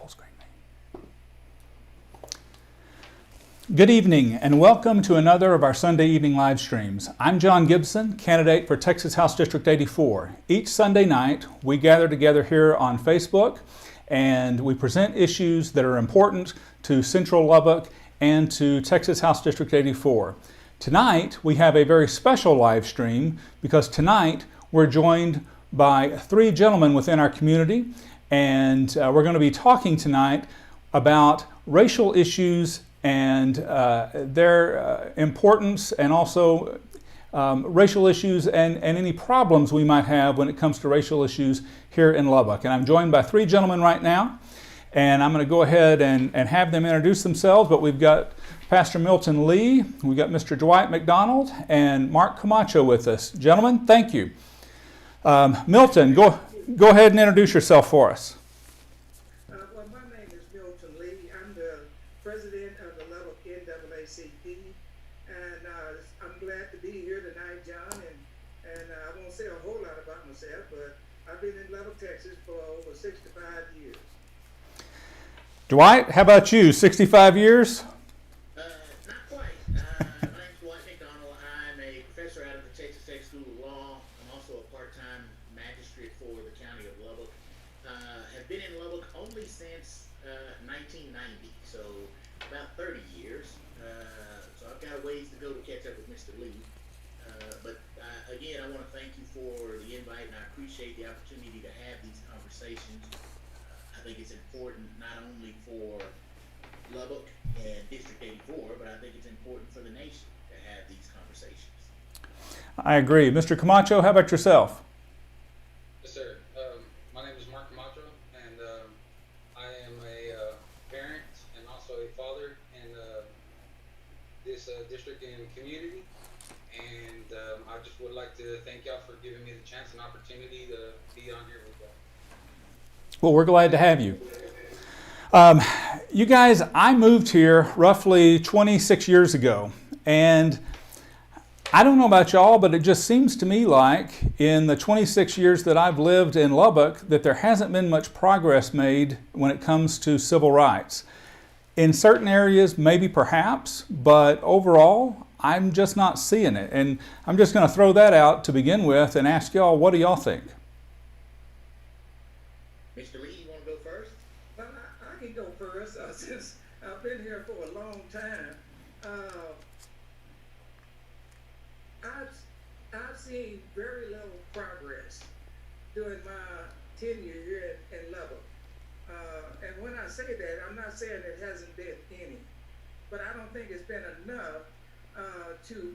screen name. Good evening and welcome to another of our Sunday evening live streams. I'm John Gibson, candidate for Texas House District 84. Each Sunday night we gather together here on Facebook and we present issues that are important to Central Lubbock and to Texas House District 84. Tonight we have a very special live stream because tonight we're joined by three gentlemen within our community, and we're going to be talking tonight about racial issues and their importance, and also racial issues and any problems we might have when it comes to racial issues here in Lubbock. And I'm joined by three gentlemen right now, and I'm going to go ahead and have them introduce themselves. But we've got Pastor Milton Lee, we've got Mr. Dwight McDonald, and Mark Camacho with us. Gentlemen, thank you. Milton, go ahead and introduce yourself for us. Well, my name is Milton Lee. I'm the president of the Lubbock NAACP, and I'm glad to be here tonight, John. And I won't say a whole lot about myself, but I've been in Lubbock, Texas for over 65 years. Dwight, how about you? 65 years? Not quite. My name's Dwight McDonald. I'm a professor out of the Texas Tech School of Law. I'm also a part-time magistrate for the county of Lubbock. Have been in Lubbock only since 1990, so about 30 years. So I've got a ways to go to catch up with Mr. Lee. But again, I want to thank you for the invite, and I appreciate the opportunity to have these conversations. I think it's important not only for Lubbock and District 84, but I think it's important for the nation to have these conversations. I agree. Mr. Camacho, how about yourself? Yes, sir. My name is Mark Camacho, and I am a parent and also a father in this district and community. And I just would like to thank y'all for giving me the chance and opportunity to be on here with y'all. Well, we're glad to have you. You guys, I moved here roughly 26 years ago, and I don't know about y'all, but it just seems to me like in the 26 years that I've lived in Lubbock that there hasn't been much progress made when it comes to civil rights. In certain areas, maybe perhaps, but overall, I'm just not seeing it. And I'm just going to throw that out to begin with and ask y'all, what do y'all think? Mr. Lee, you want to go first? Well, I can go first since I've been here for a long time. I've seen very little progress during my tenure here in Lubbock. And when I say that, I'm not saying it hasn't been any, but I don't think it's been enough to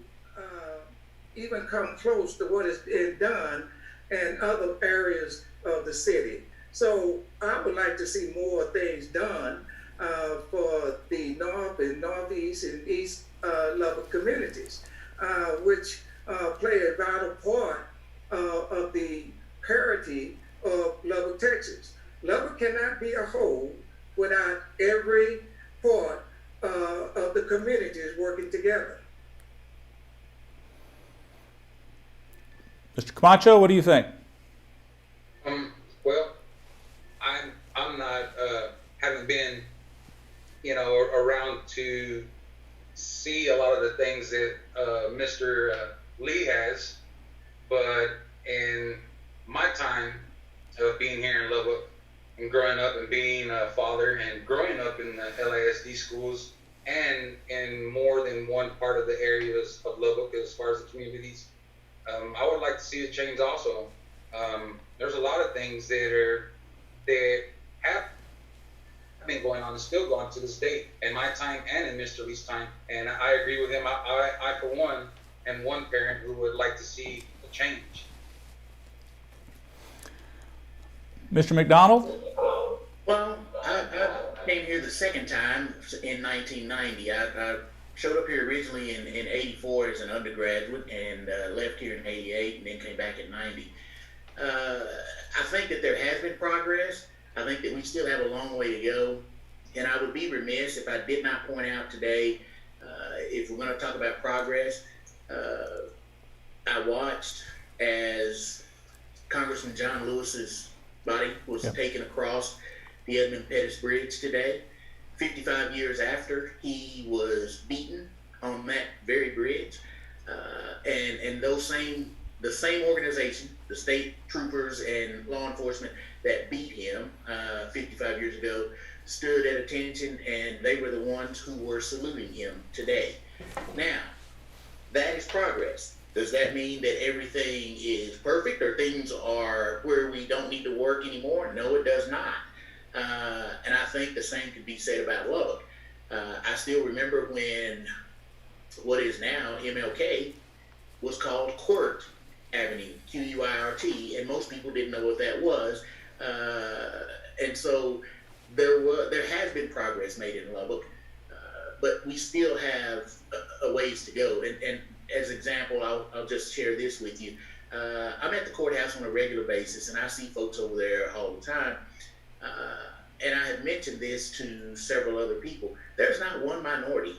even come close to what has been done in other areas of the city. So I would like to see more things done for the North and Northeast and East Lubbock communities, which play a vital part of the parity of Lubbock, Texas. Lubbock cannot be a whole without every part of the communities working together. Mr. Camacho, what do you think? Well, I'm not haven't been around to see a lot of the things that Mr. Lee has, but in my time of being here in Lubbock and growing up and being a father and growing up in the LASD schools and in more than one part of the areas of Lubbock as far as the communities, I would like to see a change also. There's a lot of things that have been going on and still going to this day in my time and in Mr. Lee's time, and I agree with him. I for one am one parent who would like to see a change. Mr. McDonald? Well, I came here the second time in 1990. I showed up here originally in 84 as an undergraduate and left here in 88 and then came back in 90. I think that there has been progress. I think that we still have a long way to go. And I would be remiss if I did not point out today, if we're going to talk about progress, I watched as Congressman John Lewis's body was taken across the Edmund Pettus Bridge today, 55 years after he was beaten on that very bridge. And the same organization, the state troopers and law enforcement that beat him 55 years ago, stood at attention, and they were the ones who were saluting him today. Now, that is progress. Does that mean that everything is perfect or things are where we don't need to work anymore? No, it does not. And I think the same could be said about Lubbock. I still remember when what is now MLK was called Quirt Avenue, Q-U-I-R-T, and most people didn't know what that was. And so there has been progress made in Lubbock, but we still have a ways to go. And as an example, I'll just share this with you. I'm at the courthouse on a regular basis, and I see folks over there all the time. And I have mentioned this to several other people. There's not one minority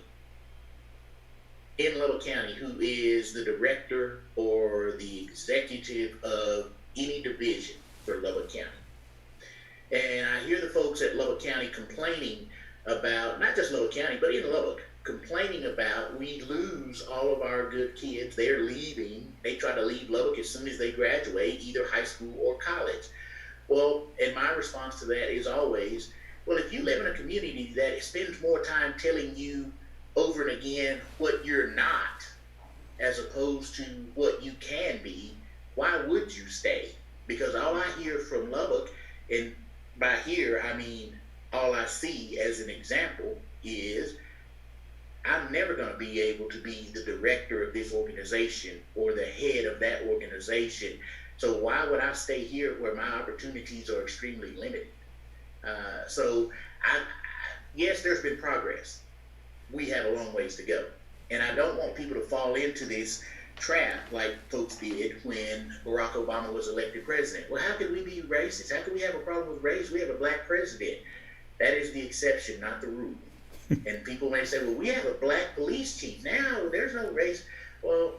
in Lubbock County who is the director or the executive of any division for Lubbock County. And I hear the folks at Lubbock County complaining about, not just Lubbock County, but in Lubbock, complaining about we lose all of our good kids. They're leaving. They try to leave Lubbock as soon as they graduate, either high school or college. Well, and my response to that is always, well, if you live in a community that spends more time telling you over and again what you're not, as opposed to what you can be, why would you stay? Because all I hear from Lubbock, and by here I mean all I see as an example, is I'm never going to be able to be the director of this organization or the head of that organization. So why would I stay here where my opportunities are extremely limited? So yes, there's been progress. We have a long ways to go. And I don't want people to fall into this trap like folks did when Barack Obama was elected president. Well, how could we be racist? How could we have a problem with race? We have a black president. That is the exception, not the rule. And people may say, well, we have a black police chief. Now, there's no race. Well,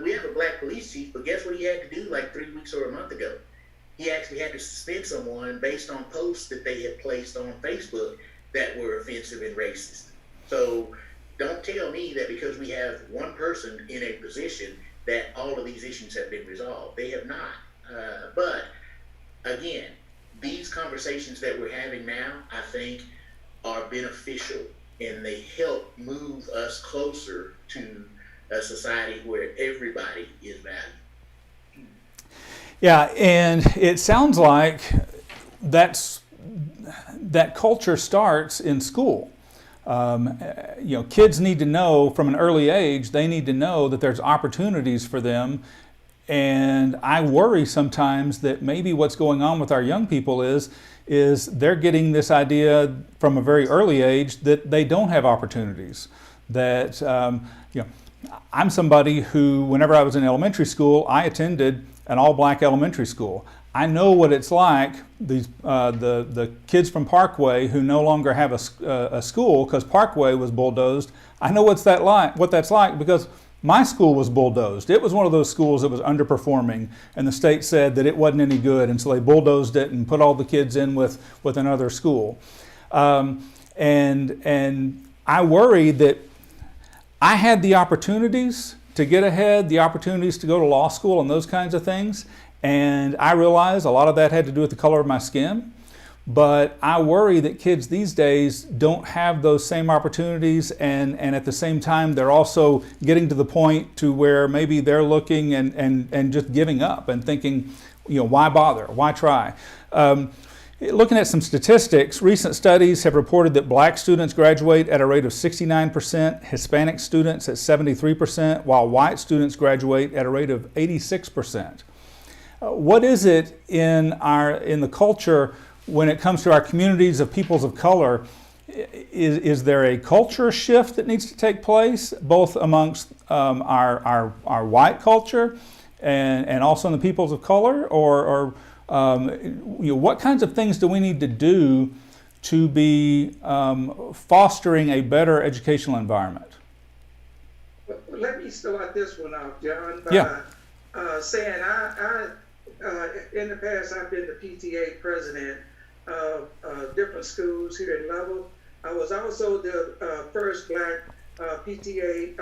we have a black police chief, but guess what he had to do like 3 weeks or a month ago? He actually had to suspend someone based on posts that they had placed on Facebook that were offensive and racist. So don't tell me that because we have one person in a position that all of these issues have been resolved. They have not. But again, these conversations that we're having now, I think, are beneficial, and they help move us closer to a society where everybody is valued. Yeah, and it sounds like that culture starts in school. Kids need to know from an early age, they need to know that there's opportunities for them. And I worry sometimes that maybe what's going on with our young people is they're getting this idea from a very early age that they don't have opportunities. That, I'm somebody who, whenever I was in elementary school, I attended an all-black elementary school. I know what it's like, the kids from Parkway who no longer have a school because Parkway was bulldozed. I know what that's like because my school was bulldozed. It was one of those schools that was underperforming, and the state said that it wasn't any good, and so they bulldozed it and put all the kids in with another school. And I worry that I had the opportunities to get ahead, the opportunities to go to law school and those kinds of things, and I realize a lot of that had to do with the color of my skin. But I worry that kids these days don't have those same opportunities, and at the same time they're also getting to the point to where maybe they're looking and just giving up and thinking, why bother? Why try? Looking at some statistics, recent studies have reported that black students graduate at a rate of 69%, Hispanic students at 73%, while white students graduate at a rate of 86%. What is it in the culture when it comes to our communities of peoples of color? Is there a culture shift that needs to take place, both amongst our white culture and also in the peoples of color, or what kinds of things do we need to do to be fostering a better educational environment? Let me start this one off, John, by saying I in the past I've been the PTA president of public schools here in Lovell. I was also the first black PTA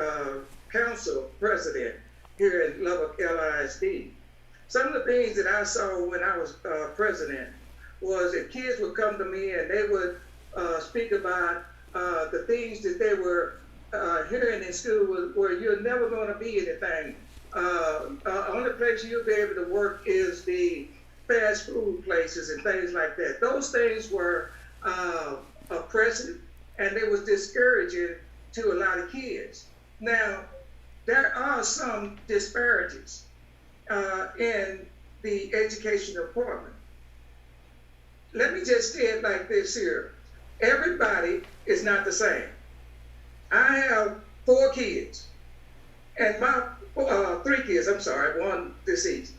council president here in Lubbock LISD. Some of the things that I saw when I was president was that kids would come to me and they would speak about the things that they were hearing in school where you're never going to be anything. Only place you'll be able to work is the fast food places and things like that. Those things were oppressive and it was discouraging to a lot of kids. Now, there are some disparities in the education department. Let me just say it like this here. Everybody is not the same. I have 4 kids, and my 3 kids, I'm sorry, 1 deceased,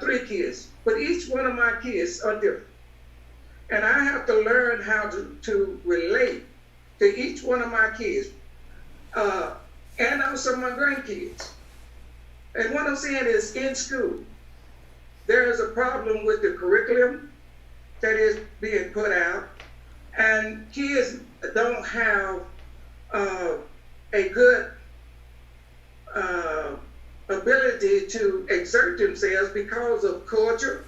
3 kids, but each one of my kids are different. And I have to learn how to relate to each one of my kids, and also my grandkids. And what I'm saying is, in school, there is a problem with the curriculum that is being put out, and kids don't have a good ability to exert themselves because of culture,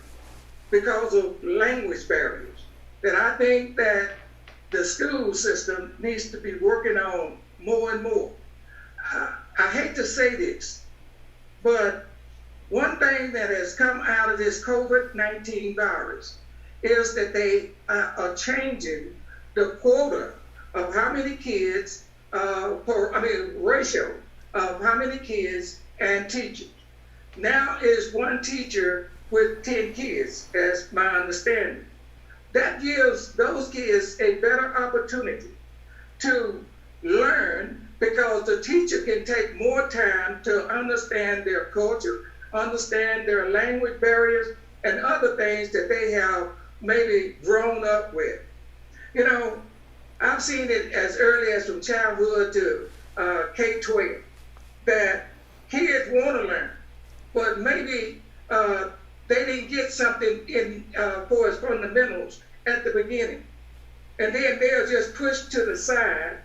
because of language barriers. That I think that the school system needs to be working on more and more. I hate to say this, but one thing that has come out of this COVID-19 virus is that they are changing the quota of how many kids, ratio of how many kids and teachers. Now is 1 teacher with 10 kids, as my understanding. That gives those kids a better opportunity to learn because the teacher can take more time to understand their culture, understand their language barriers, and other things that they have maybe grown up with. You know, I've seen it as early as from childhood to K-12, that kids want to learn, but maybe they didn't get something in for as fundamentals at the beginning. And then they're just pushed to the side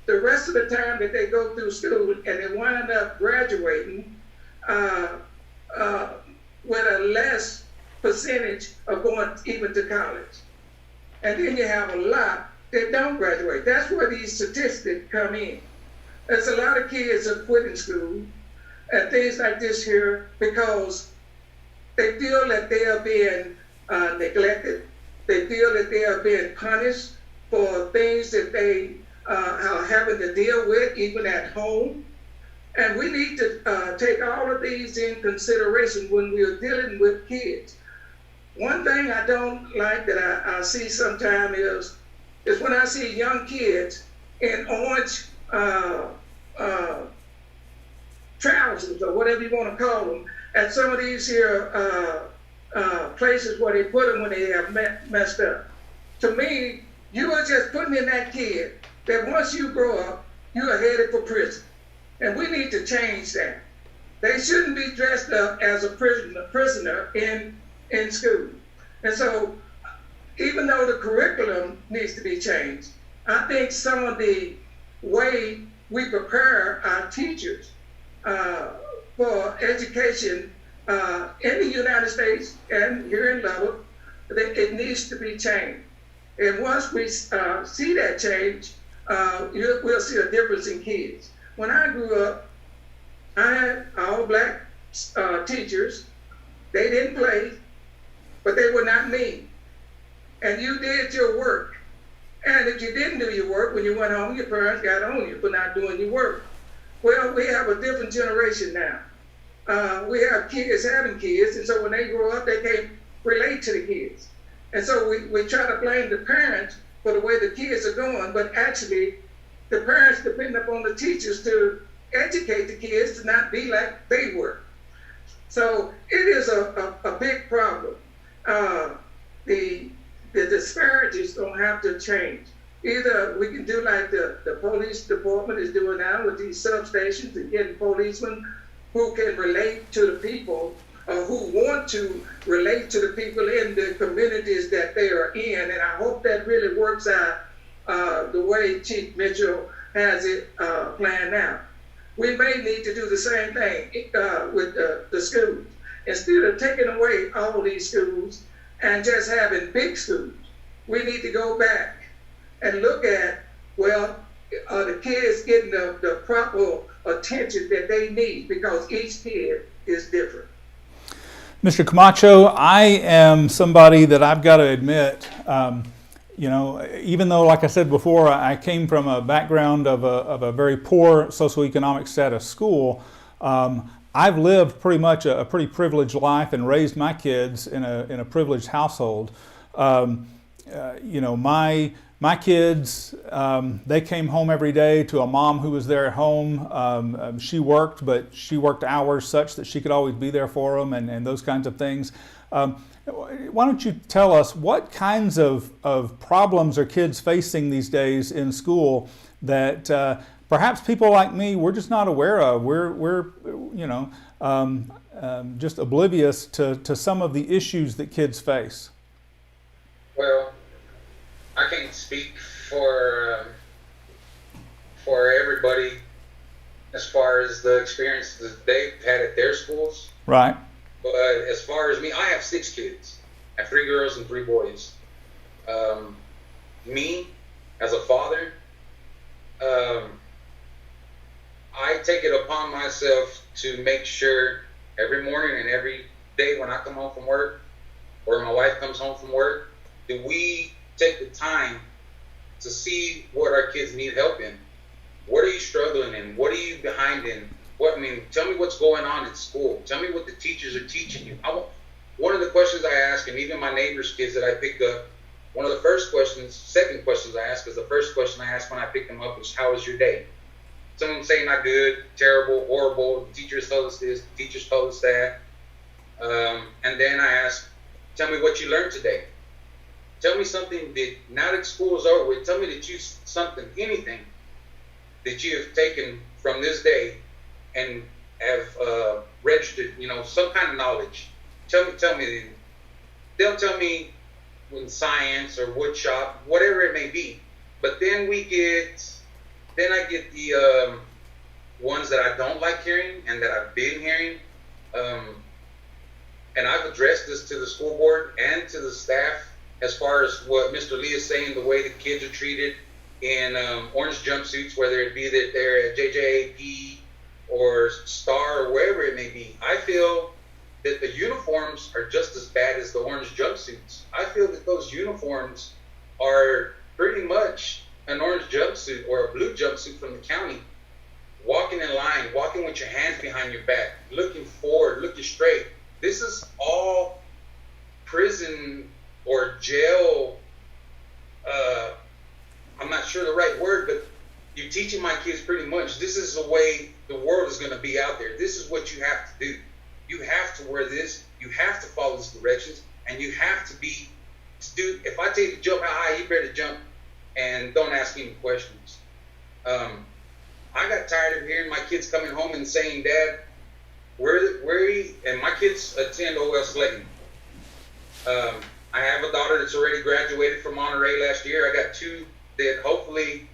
the rest of the time that they go through school, and they wind up graduating with a less percentage of going even to college. And then you have a lot that don't graduate. That's where these statistics come in. There's a lot of kids are quitting school and things like this here because they feel that they are being neglected. They feel that they are being punished for things that they are having to deal with, even at home. And we need to take all of these in consideration when we're dealing with kids. One thing I don't like that I see sometimes is when I see young kids in orange trousers or whatever you want to call them at some of these here places where they put them when they have messed up. To me, you are just putting in that kid that once you grow up, you are headed for prison. And we need to change that. They shouldn't be dressed up as a prisoner in school. And so, even though the curriculum needs to be changed, I think some of the way we prepare our teachers for education in the United States and here in Lubbock, it needs to be changed. And once we see that change, we'll see a difference in kids. When I grew up, I had all black teachers. They didn't play, but they were not mean. And you did your work. And if you didn't do your work, when you went home, your parents got on you for not doing your work. Well, we have a different generation now. We have kids having kids, and so when they grow up, they can't relate to the kids. And so we try to blame the parents for the way the kids are going, but actually, the parents depend upon the teachers to educate the kids to not be like they were. So it is a big problem. The disparities don't have to change. Either we can do like the police department is doing now with these substations and getting policemen who can relate to the people who want to relate to the people in the communities that they are in. And I hope that really works out the way Chief Mitchell has it planned out. We may need to do the same thing with the schools. Instead of taking away all these schools and just having big schools, we need to go back and look at, well, the kids getting the proper attention that they need, because each kid is different. Mr. Camacho, I am somebody that I've got to admit, even though, like I said before, I came from a background of a very poor socioeconomic status school, I've lived pretty much a pretty privileged life and raised my kids in a privileged household. My kids, they came home every day to a mom who was there at home. She worked, but she worked hours such that she could always be there for them and those kinds of things. Why don't you tell us what kinds of problems are kids facing these days in school that perhaps people like me, we're just not aware of. We're just oblivious to some of the issues that kids face. Well, I can't speak for everybody as far as the experience that they've had at their schools. Right. But as far as me, I have 6 kids. I have 3 girls and 3 boys. Me, as a father, I take it upon myself to make sure every morning and every day when I come home from work, or my wife comes home from work, that we take the time to see what our kids need help in. What are you struggling in? What are you behind in? Tell me what's going on at school. Tell me what the teachers are teaching you. One of the questions I ask, and even my neighbor's kids that I picked up, one of the second questions I ask is the first question I ask when I pick them up is, how was your day? Some of them say not good, terrible, horrible. The teachers told us this, the teachers told us that. And then I ask, tell me what you learned today. Tell me something that, now that school is over with, tell me that anything that you have taken from this day and have registered, some kind of knowledge. Tell me. They'll tell me in science or wood shop, whatever it may be. But then I get the ones that I don't like hearing and that I've been hearing. And I've addressed this to the school board and to the staff as far as what Mr. Lee is saying, the way the kids are treated in orange jumpsuits, whether it be that they're at JJAP or Star or wherever it may be. I feel that the uniforms are just as bad as the orange jumpsuits. I feel that those uniforms are pretty much an orange jumpsuit or a blue jumpsuit from the county. Walking in line, walking with your hands behind your back, looking forward, looking straight. This is all prison or jail. I'm not sure the right word, but you're teaching my kids pretty much, this is the way the world is going to be out there. This is what you have to do. You have to wear this. You have to follow these directions. And you have to do, if I tell you to jump how high, you better jump and don't ask any questions. I got tired of hearing my kids coming home and saying, Dad, where you, and my kids attend O.L. Slayton. I have a daughter that's already graduated from Monterey last year. I got 2 that hopefully,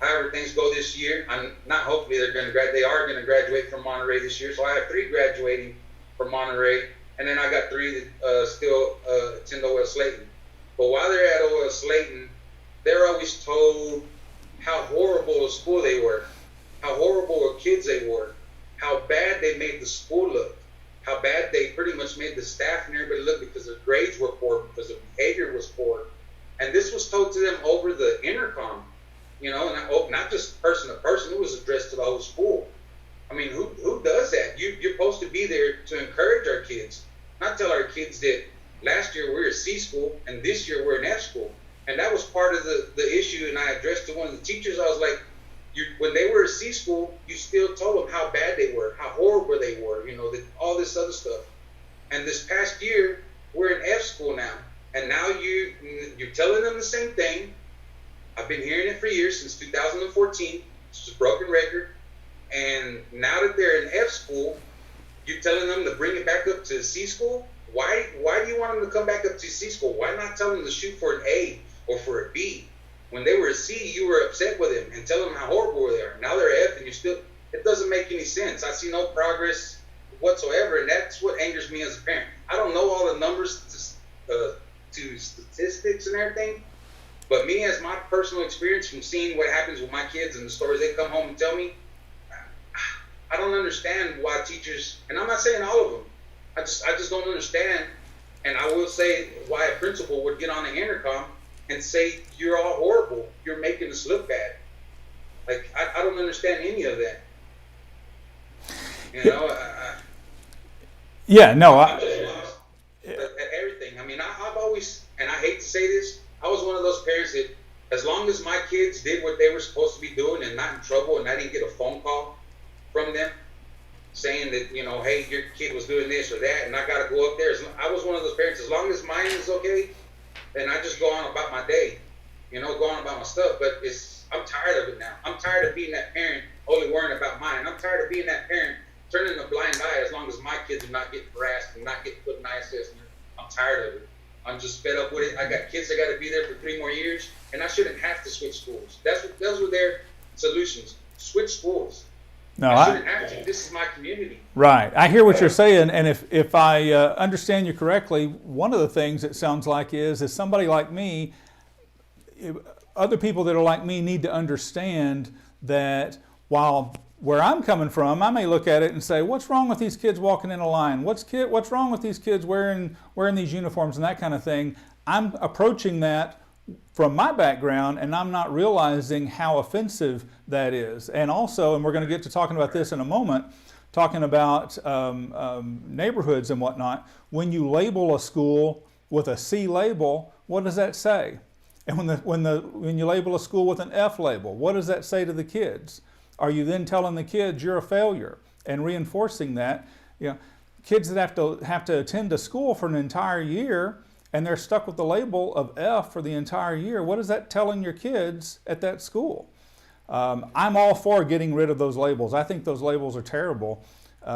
however things go this year, they are going to graduate from Monterey this year. So I have 3 graduating from Monterey, and then I got 3 that still attend O.L. Slayton. But while they're at O.L. Slayton, they're always told how horrible a school they were, how horrible of kids they were, how bad they made the school look, how bad they pretty much made the staff and everybody look because their grades were poor, because their behavior was poor. And this was told to them over the intercom, and not just person to person, it was addressed to the whole school. I mean, who does that? You're supposed to be there to encourage our kids, not tell our kids that last year we were a C school and this year we're an F school. And that was part of the issue, and I addressed to one of the teachers. I was like, when they were a C school, you still told them how bad they were, how horrible they were, all this other stuff. And this past year, we're an F school now. And now you're telling them the same thing. I've been hearing it for years, since 2014. It's a broken record. And now that they're in F school, You're telling them to bring it back up to C school? Why do you want them to come back up to C school? Why not tell them to shoot for an A or for a B? When they were a C, you were upset with them and tell them how horrible they are. Now they're F and you're still, it doesn't make any sense. I see no progress whatsoever, and that's what angers me as a parent. I don't know all the numbers to statistics and everything, but me, as my personal experience from seeing what happens with my kids and the stories they come home and tell me, I don't understand why teachers, and I'm not saying all of them, I just don't understand. And I will say why a principal would get on the intercom and say, you're all horrible, you're making us look bad. Like, I don't understand any of that. You know, yeah, no, I'm just lost at everything. I mean, I've always, and I hate to say this, I was one of those parents that, as long as my kids did what they were supposed to be doing and not in trouble, and I didn't get a phone call from them saying that, you know, hey, your kid was doing this or that, and I got to go up there. I was one of those parents, as long as mine is okay, then I just go on about my day, you know, go on about my stuff. But I'm tired of it now. I'm tired of being that parent only worrying about mine. I'm tired of being that parent turning a blind eye as long as my kids are not getting harassed and not getting put in ISS. I'm tired of it. I'm just fed up with it. I got kids that got to be there for 3 more years, and I shouldn't have to switch schools. Those were their solutions. Switch schools. No, I shouldn't have to. This is my community. Right. I hear what you're saying, and if I understand you correctly, one of the things it sounds like is somebody like me, other people that are like me need to understand that while where I'm coming from, I may look at it and say, what's wrong with these kids walking in a line? What's wrong with these kids wearing these uniforms and that kind of thing? I'm approaching that from my background, and I'm not realizing how offensive that is. And also, and we're going to get to talking about this in a moment, talking about neighborhoods and whatnot, when you label a school with a C label, what does that say? And when you label a school with an F label, what does that say to the kids? Are you then telling the kids you're a failure and reinforcing that? You know, kids that have to attend a school for an entire year and they're stuck with the label of F for the entire year. What is that telling your kids at that school? I'm all for getting rid of those labels. I think those labels are terrible. You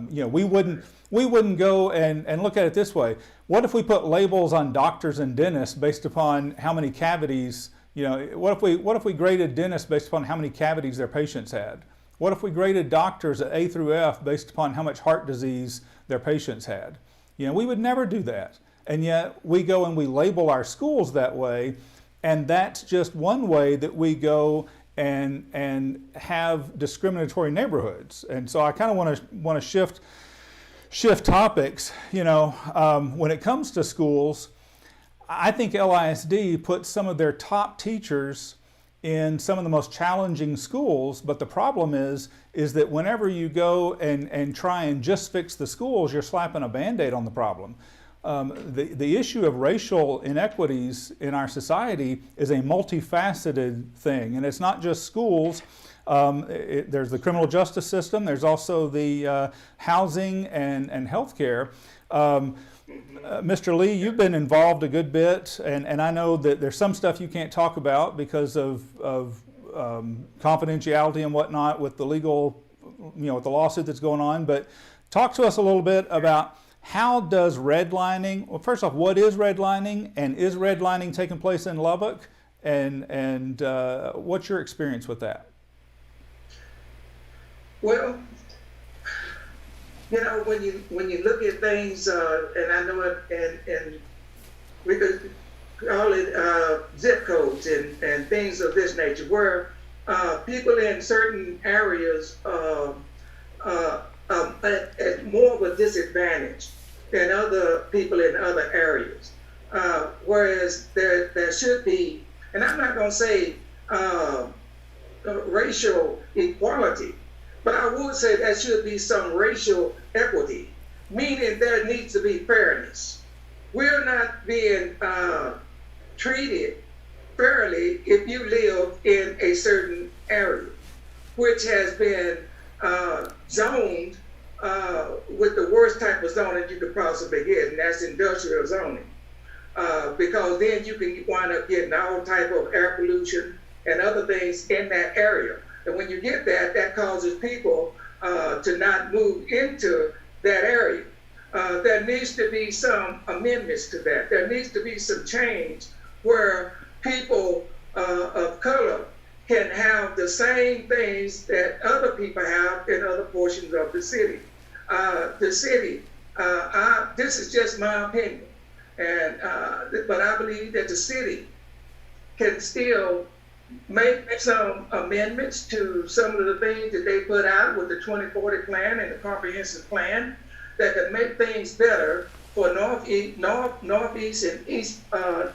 know, we wouldn't go and look at it this way. What if we put labels on doctors and dentists based upon how many cavities? You know, what if we graded dentists based upon how many cavities their patients had? What if we graded doctors at A through F based upon how much heart disease their patients had? You know, we would never do that. And yet we go and we label our schools that way, and that's just one way that we go and have discriminatory neighborhoods. And so I kind of want to shift topics. You know, when it comes to schools, I think LISD puts some of their top teachers in some of the most challenging schools, but the problem is that whenever you go and try and just fix the schools, you're slapping a Band-Aid on the problem. The issue of racial inequities in our society is a multifaceted thing, and it's not just schools. There's the criminal justice system. There's also the housing and healthcare. Mr. Lee, you've been involved a good bit, and I know that there's some stuff you can't talk about because of confidentiality and whatnot with the legal, you know, with the lawsuit that's going on. But talk to us a little bit about how does redlining, well, first off, what is redlining, and is redlining taking place in Lubbock, and what's your experience with that? Well, you know, when you look at things, and I know it, and we could call it zip codes and things of this nature, where people in certain areas at more of a disadvantage than other people in other areas. Whereas there should be, and I'm not going to say racial equality, but I would say there should be some racial equity, meaning there needs to be fairness. We're not being treated fairly if you live in a certain area, which has been zoned with the worst type of zoning you could possibly get, and that's industrial zoning. Because then you can wind up getting all type of air pollution and other things in that area. And when you get that, that causes people to not move into that area. There needs to be some amendments to that. There needs to be some change where people of color can have the same things that other people have in other portions of the city. This is just my opinion, and but I believe that the city can still make some amendments to some of the things that they put out with the 2040 plan and the comprehensive plan that can make things better for northeast and east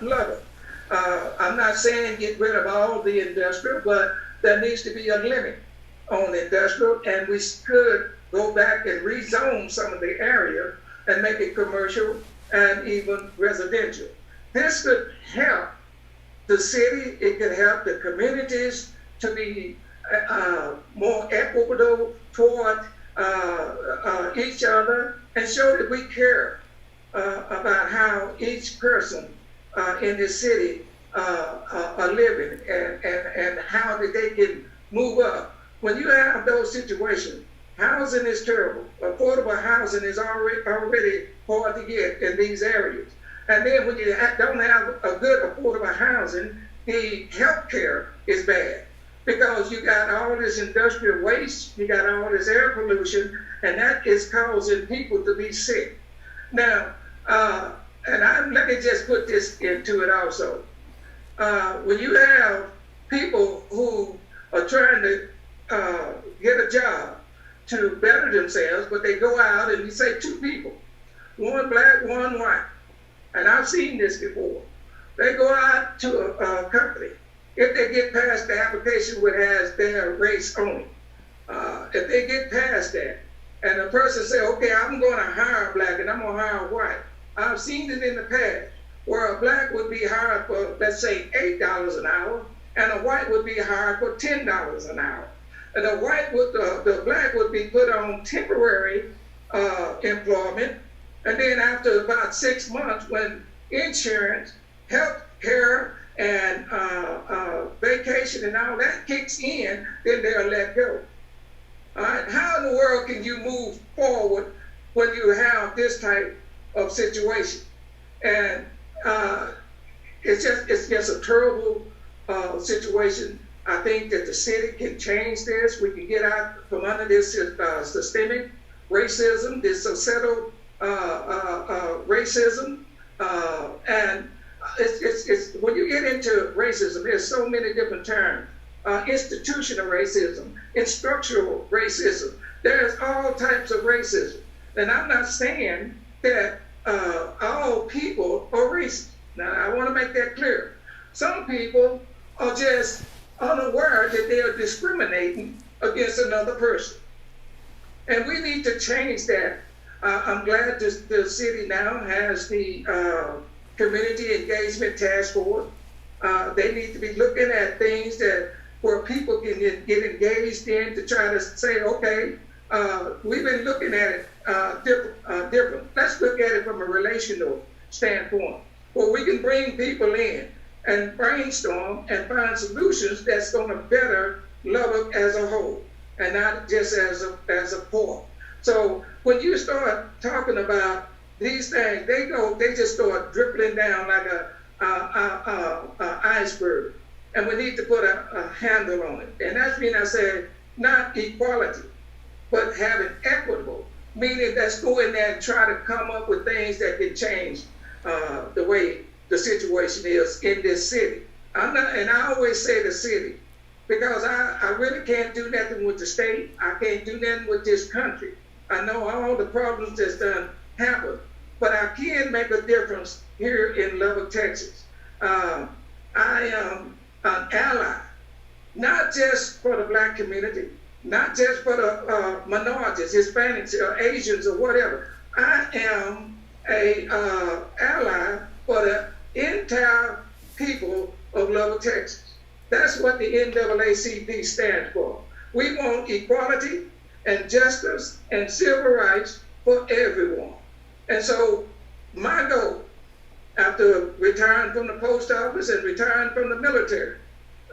Lubbock. I'm not saying get rid of all the industrial, but there needs to be a limit on industrial, and we could go back and rezone some of the area and make it commercial and even residential. This could help the city, it could help the communities to be more equitable toward each other and show that we care about how each person in the city are living and how that they can move up. When you have those situations, housing is terrible. Affordable housing is already hard to get in these areas. And then when you don't have a good affordable housing, the health care is bad because you got all this industrial waste, you got all this air pollution, and that is causing people to be sick. Now, let me just put this into it also. When you have people who are trying to get a job to better themselves, but they go out and you say two people, one black, one white. And I've seen this before. They go out to a company. If they get past the application which has their race on it, if they get past that, and the person say, okay, I'm going to hire a black and I'm going to hire a white. I've seen it in the past where a black would be hired for, let's say, $8 an hour, and a white would be hired for $10 an hour. And the black would be put on temporary employment. And then after about 6 months, when insurance, health care, and vacation and all that kicks in, then they're let go. All right? How in the world can you move forward when you have this type of situation? And it's just a terrible situation. I think that the city can change this. We can get out from under this systemic racism, this societal racism, and it's when you get into racism, there's so many different terms. Institutional racism, structural racism. There's all types of racism. And I'm not saying that all people are racist. Now, I want to make that clear. Some people are just unaware that they are discriminating against another person. And we need to change that. I'm glad the city now has the community engagement task force. They need to be looking at things where people can get engaged in to try to say, okay, we've been looking at it different. Let's look at it from a relational standpoint, where we can bring people in and brainstorm and find solutions that's going to better Lubbock as a whole, and not just as a port. So when you start talking about these things, they just start dribbling down like a iceberg, and we need to put a handle on it. And that's when I said not equality, but having equitable, meaning let's go in there and try to come up with things that can change the way the situation is in this city. And I always say the city, because I really can't do nothing with the state. I can't do nothing with this country. I know all the problems that's done happen, but I can make a difference here in Lubbock, Texas. I am an ally, not just for the black community, not just for the minorities, Hispanics or Asians or whatever. I am a ally for the entire people of Lubbock, Texas. That's what the NAACP stands for. We want equality and justice and civil rights for everyone. And so my goal, after retiring from the post office and retiring from the military,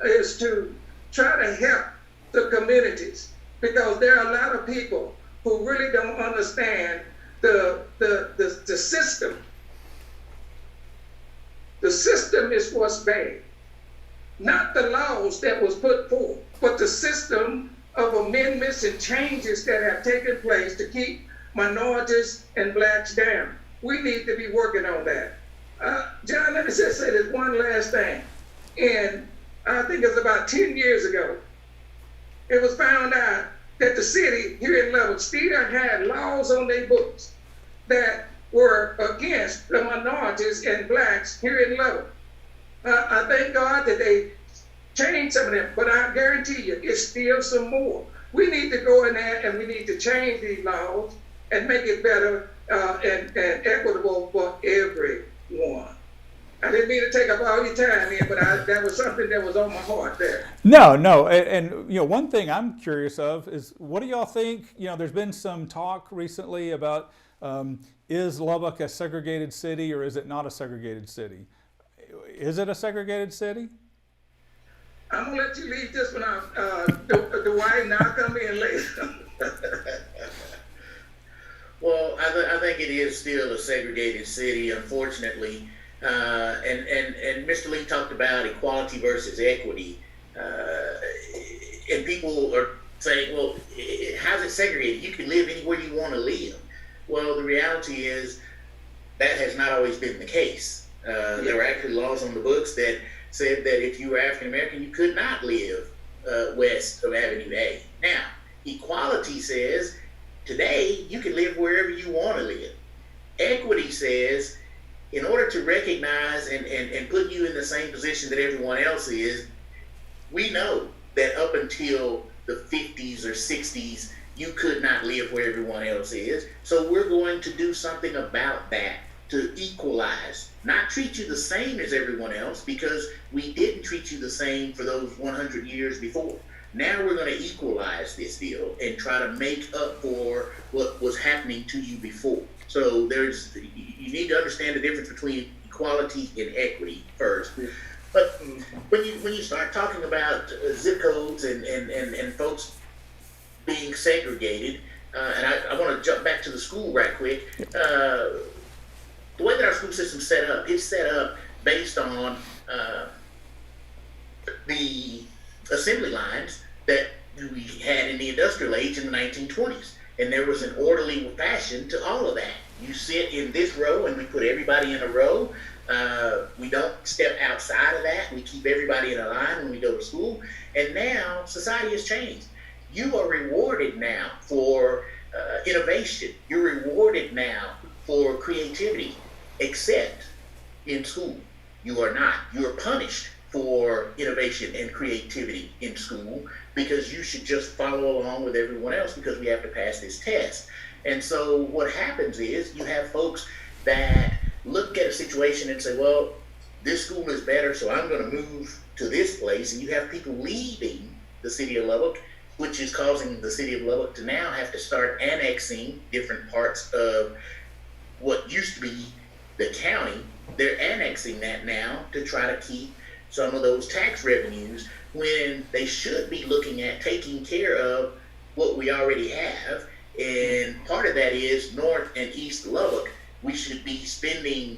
is to try to help the communities because there are a lot of people who really don't understand the system. The system is what's bad, not the laws that was put forth, but the system of amendments and changes that have taken place to keep minorities and blacks down. We need to be working on that. John, let me just say this one last thing. And I think it's about 10 years ago, it was found out that the city here in Lubbock still had laws on their books that were against the minorities and blacks here in Lubbock. I thank God that they changed some of them, but I guarantee you, it's still some more. We need to go in there and we need to change these laws and make it better and equitable for everyone. I didn't mean to take up all your time here, but that was something that was on my heart there. No, and you know, one thing I'm curious of is, what do y'all think? You know, there's been some talk recently about is Lubbock a segregated city or is it not a segregated city? Is it a segregated city? I'm gonna let you leave this one out, Dwight, and I'll come in later. Well, I think it is still a segregated city, unfortunately. And Mr. Lee talked about equality versus equity. And people are saying, well, how's it segregated? You can live anywhere you want to live. Well, the reality is that has not always been the case. There were actually laws on the books that said that if you were African American, you could not live west of Avenue A. Now, equality says today you can live wherever you want to live. Equity says in order to recognize and put you in the same position that everyone else is, we know that up until the 50s or 60s, you could not live where everyone else is. So we're going to do something about that to equalize, not treat you the same as everyone else, because we didn't treat you the same for those 100 years before. Now we're going to equalize this deal and try to make up for what was happening to you before. So you need to understand the difference between equality and equity first. But when you start talking about zip codes and folks being segregated, and I want to jump back to the school right quick. The way that our school system's set up, it's set up based on the assembly lines that we had in the industrial age in the 1920s. And there was an orderly fashion to all of that. You sit in this row and we put everybody in a row. We don't step outside of that. We keep everybody in a line when we go to school. And now society has changed. You are rewarded now for innovation. You're rewarded now for creativity, except in school. You are not. You are punished for innovation and creativity in school because you should just follow along with everyone else because we have to pass this test. And so what happens is you have folks that look at a situation and say, well, this school is better, so I'm going to move to this place. And you have people leaving the city of Lubbock, which is causing the city of Lubbock to now have to start annexing different parts of what used to be the county. They're annexing that now to try to keep some of those tax revenues when they should be looking at taking care of what we already have. And part of that is North and East Lubbock. We should be spending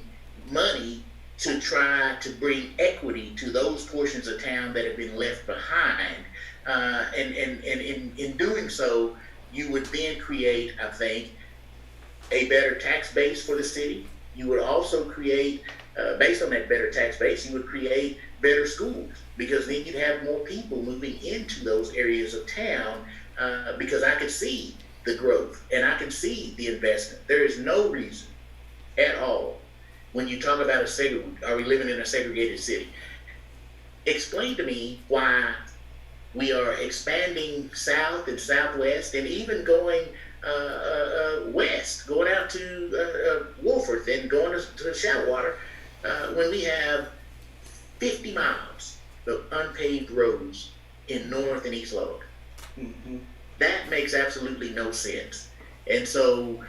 money to try to bring equity to those portions of town that have been left behind. And in doing so, you would then create, I think, a better tax base for the city. You would also create, based on that better tax base, you would create better schools, because then you'd have more people moving into those areas of town, because I could see the growth and I can see the investment. There is no reason at all when you talk about are we living in a segregated city? Explain to me why we are expanding south and southwest and even going west, going out to Wolford and going to Shallowwater, when we have 50 miles of unpaved roads in North and East Lubbock. Mm-hmm. That makes absolutely no sense. And so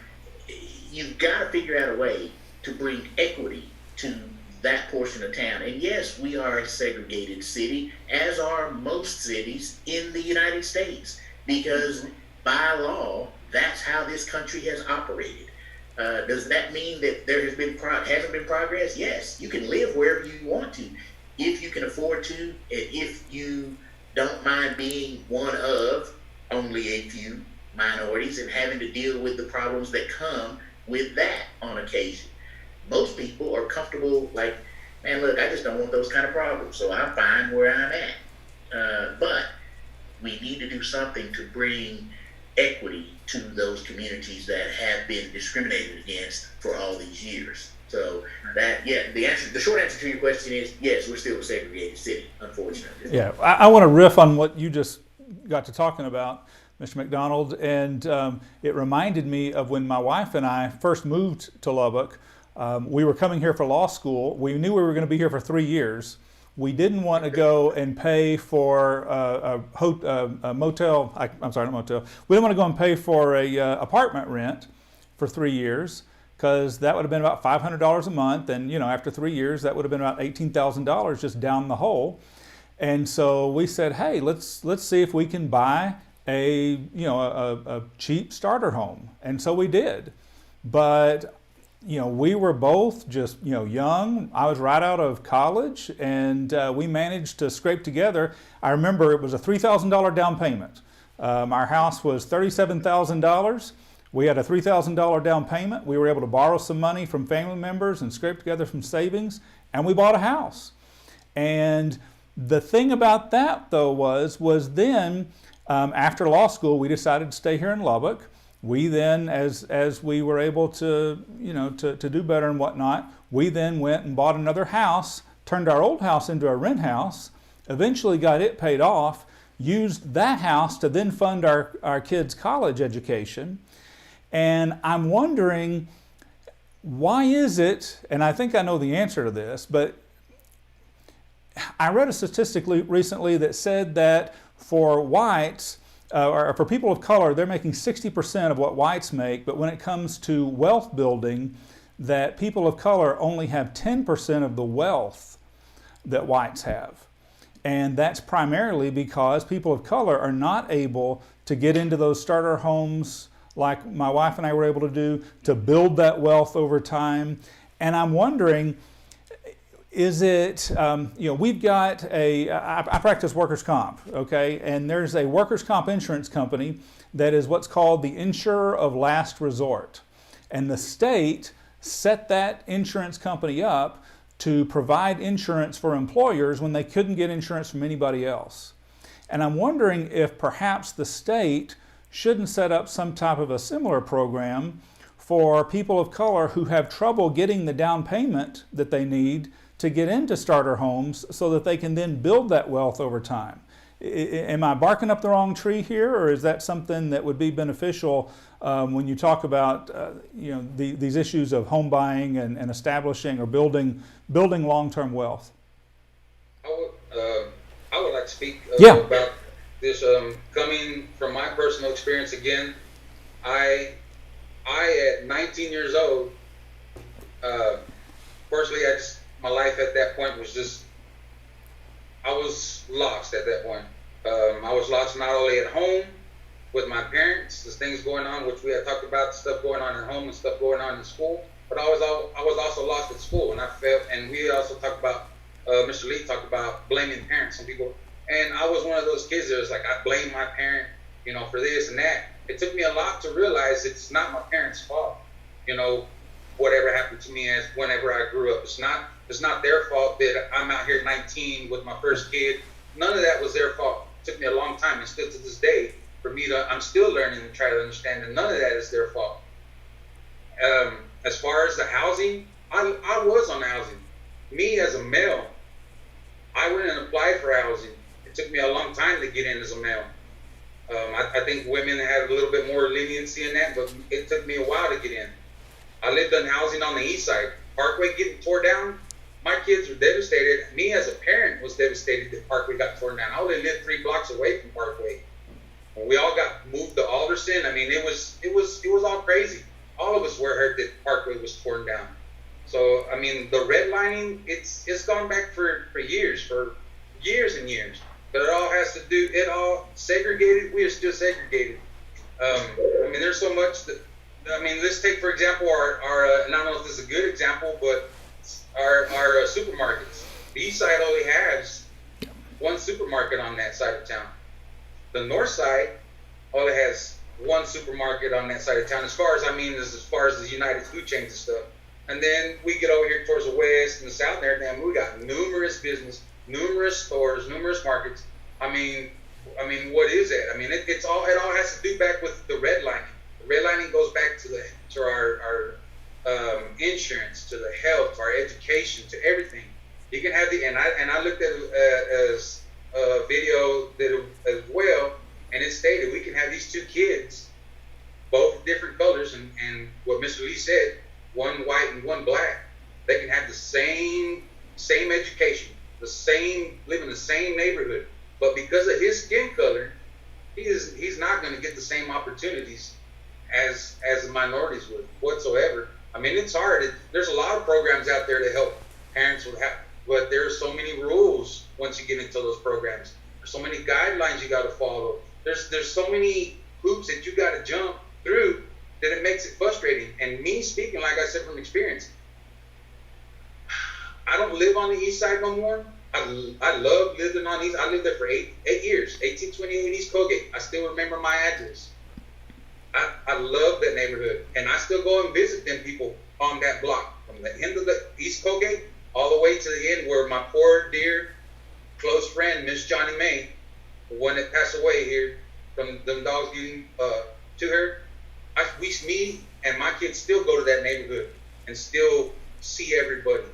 you've got to figure out a way to bring equity to that portion of town. And yes, we are a segregated city, as are most cities in the United States. because by law, that's how this country has operated. Does that mean that there hasn't been progress? Yes, you can live wherever you want to, if you can afford to, and if you don't mind being one of only a few minorities and having to deal with the problems that come with that on occasion. Most people are comfortable, like, man, look, I just don't want those kind of problems, so I'm fine where I'm at. But we need to do something to bring equity to those communities that have been discriminated against for all these years. So the short answer to your question is yes, we're still a segregated city, unfortunately. Yeah, I want to riff on what you just got to talking about, Mr. McDonald, and it reminded me of when my wife and I first moved to Lubbock. We were coming here for law school. We knew we were going to be here for 3 years. We didn't want to go and pay for a motel. I'm sorry, not motel. We didn't want to go and pay for a apartment rent for 3 years, because that would have been about $500 a month, and after 3 years, that would have been about $18,000 just down the hole. And so we said, hey, let's see if we can buy a cheap starter home, and so we did. But we were both just young. I was right out of college, and we managed to scrape together. I remember it was a $3,000 down payment. Our house was $37,000. We had a $3,000 down payment. We were able to borrow some money from family members and scrape together some savings, and we bought a house. And the thing about that, though, was then after law school, we decided to stay here in Lubbock. We then, as we were able to do better and whatnot, we then went and bought another house, turned our old house into a rent house, eventually got it paid off, used that house to then fund our kids' college education. And I'm wondering, why is it, and I think I know the answer to this, but I read a statistic recently that said that for whites, or for people of color, they're making 60% of what whites make, but when it comes to wealth building, that people of color only have 10% of the wealth that whites have. And that's primarily because people of color are not able to get into those starter homes like my wife and I were able to do, to build that wealth over time. And I'm wondering, is it, we've got I practice workers' comp, okay? And there's a workers' comp insurance company that is what's called the insurer of last resort. And the state set that insurance company up to provide insurance for employers when they couldn't get insurance from anybody else. And I'm wondering if perhaps the state shouldn't set up some type of a similar program for people of color who have trouble getting the down payment that they need to get into starter homes so that they can then build that wealth over time. Am I barking up the wrong tree here, or is that something that would be beneficial when you talk about these issues of home buying and establishing or building long-term wealth? I would like to speak about this. Coming from my personal experience again, I at 19 years old, personally, my life at that point was just, I was lost at that point. I was lost not only at home with my parents, there's things going on, which we had talked about, stuff going on at home and stuff going on in school, but I was also lost at school, and I felt, and we also talked about, Mr. Lee talked about blaming parents. Some people, and I was one of those kids that was like, I blame my parent, for this and that. It took me a lot to realize it's not my parents' fault. Whatever happened to me as whenever I grew up, it's not their fault that I'm out here 19 with my first kid. None of that was their fault. It took me a long time, and still to this day, for me I'm still learning and trying to understand that none of that is their fault. As far as the housing, I was on housing. Me as a male, I went and applied for housing. It took me a long time to get in as a male. I think women had a little bit more leniency in that, but it took me a while to get in. I lived in housing on the east side. Parkway getting tore down, my kids were devastated. Me as a parent was devastated that Parkway got torn down. I only lived 3 blocks away from Parkway. When we all got moved to Alderson, I mean, it was all crazy. All of us were hurt that Parkway was torn down. So, I mean, the redlining, it's gone back for years and years. But it all has to do, it all segregated. We are still segregated. I mean, there's so much that, I mean, let's take, for example, our and I don't know if this is a good example, but our supermarkets. The east side only has one supermarket on that side of town. The north side only has one supermarket on that side of town. As far as the United Food Chains and stuff. And then we get over here towards the west and the south and everything. We got numerous business, numerous stores, numerous markets. I mean, what is it? I mean, it all has to do back with the redlining. The redlining goes back to our insurance, to the health, to our education, to everything. You can have and I looked at as a video that as well, and it stated we can have these two kids, both different colors, and what Mr. Lee said, one white and one black. They can have the same education, live in the same neighborhood, but because of his skin color, he's not going to get the same opportunities as the minorities would whatsoever. I mean, it's hard. There's a lot of programs out there to help parents with but there's so many rules once you get into those programs. There's so many guidelines you got to follow. There's so many hoops that you got to jump through that it makes it frustrating. And me speaking, like I said, from experience, I don't live on the east side no more. I love living on east. I lived there for eight years, 1828 East Colgate. I still remember my address. I love that neighborhood, and I still go and visit them people on that block from the end of the East Colgate all the way to the end where my poor dear close friend Miss Johnny May, the one that passed away here from them dogs getting to her. Me and my kids still go to that neighborhood and still see everybody.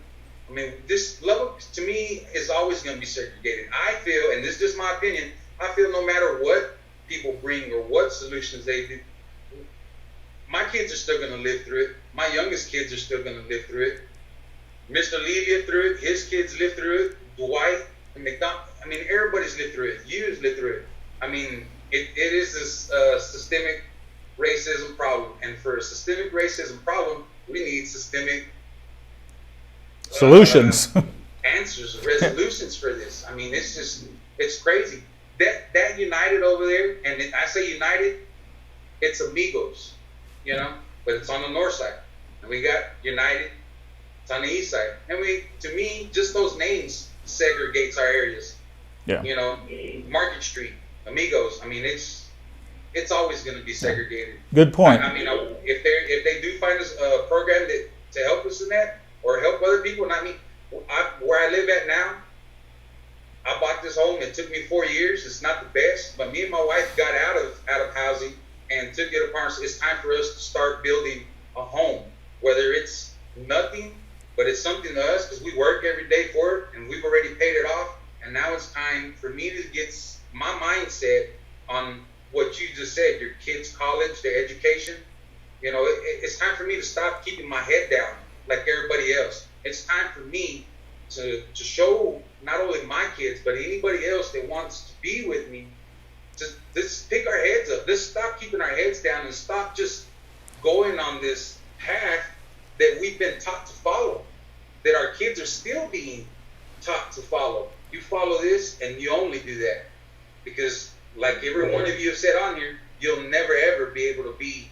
I mean, this Lubbock to me is always going to be segregated. I feel, and this is just my opinion, I feel no matter what people bring or what solutions they do, my kids are still going to live through it. My youngest kids are still going to live through it. Mr. Lee lived through it. His kids lived through it. Dwight and McDonald. I mean, everybody's lived through it. You've lived through it. I mean, it is this systemic racism problem. And for a systemic racism problem, we need systemic solutions. Answers, resolutions for this. I mean, it's crazy. That United over there, and I say United, it's Amigos, but it's on the north side. And we got United, it's on the east side. And to me, just those names segregates our areas. Yeah. Market Street, Amigos. I mean, it's always going to be segregated. Good point. I mean, if they do find us a program to help us in that or help other people, not me. Where I live at now, I bought this home. It took me 4 years. It's not the best, but me and my wife got out of housing and took it upon us. It's time for us to start building a home, whether it's nothing, but it's something to us because we work every day for it and we've already paid it off. And now it's time for me to get my mindset on what you just said, your kids' college, their education. It's time for me to stop keeping my head down like everybody else. It's time for me to show not only my kids, but anybody else that wants to be with me to just pick our heads up. Let's stop keeping our heads down and stop just going on this path that we've been taught to follow, that our kids are still being taught to follow. You follow this and you only do that. Because like every one of you have said on here, you'll never ever be able to be